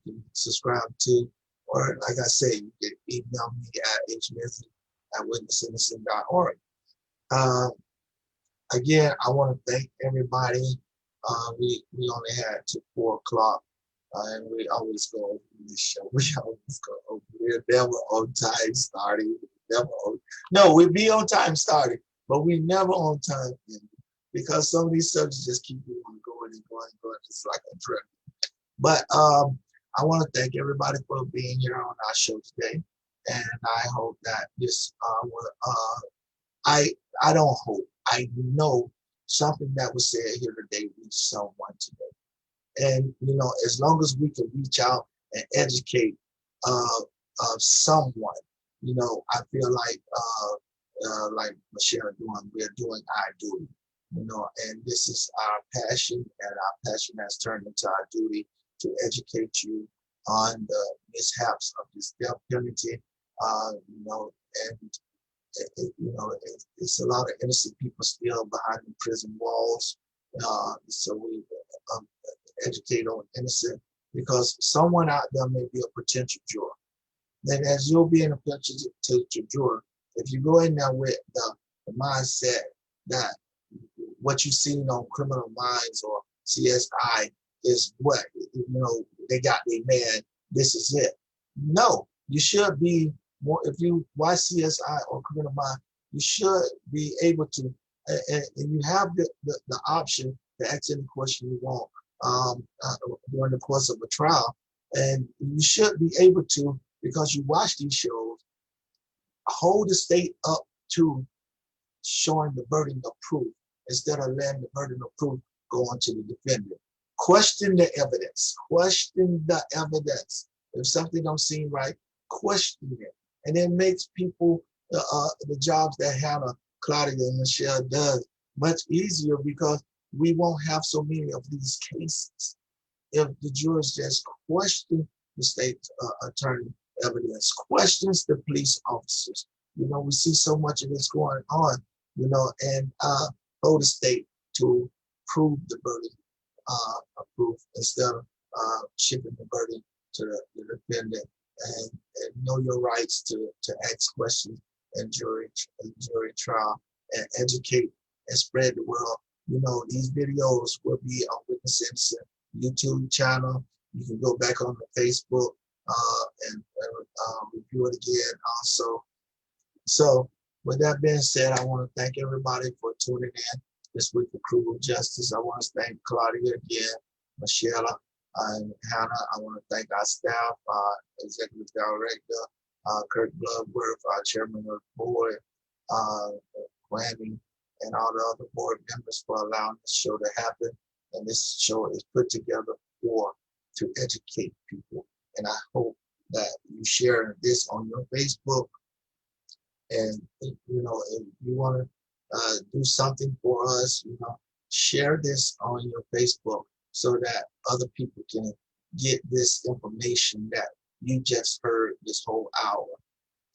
you can subscribe to, or like I say, you can email me at hlindsey@witnesscitizen.org. Again, I want to thank everybody. We only had to 4 o'clock, And we always go over this show. We always go over. We're never on time starting. Never on. No, we be on time starting, but we never on time ending because some of these subjects just keep going and going and going. It's like a drip. But I want to thank everybody for being here on our show today, and I hope that this I don't hope, I know something that was said here today reached someone today. And as long as we can reach out and educate someone, I feel like Michelle doing, we're doing our duty. And this is our passion, and our passion has turned into our duty to educate you on the mishaps of this death penalty. And it's a lot of innocent people still behind the prison walls. So we educate on innocent, because someone out there may be a potential juror. And as you'll be in a potential juror, if you go in there with the mindset that what you've seen on Criminal Minds or CSI is what, they got their man, this is it. No, you should be more, if you watch CSI or Criminal Minds, you should be able to, and you have the option to ask any question you want during the course of a trial. And you should be able to, because you watch these shows, hold the state up to showing the burden of proof instead of letting the burden of proof go on to the defendant. Question the evidence. Question the evidence. If something don't seem right, question it. And it makes people, the jobs that Hannah, Claudia, and Michelle does much easier, because we won't have so many of these cases if the jurors just question the state attorney evidence, questions the police officers. We see so much of this going on, and hold the state to prove the burden of proof instead of shipping the burden to the defendant, and know your rights to ask questions in jury trial, and educate and spread the word. These videos will be on Witness Innocent YouTube channel. You can go back on the Facebook and review it again also. So with that being said, I want to thank everybody for tuning in this week for Cruel Justice. I want to thank Claudia again, Michelle, and Hannah. I want to thank our staff, Executive Director, Kirk Bloodworth, our Chairman of the Board, Grammy, and all the other board members for allowing this show to happen. And this show is put together to educate people. And I hope that you share this on your Facebook. And if you want to do something for us, share this on your Facebook so that other people can get this information that you just heard this whole hour.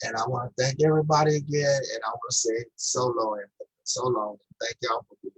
And I want to thank everybody again, and I want to say so long. Thank y'all for being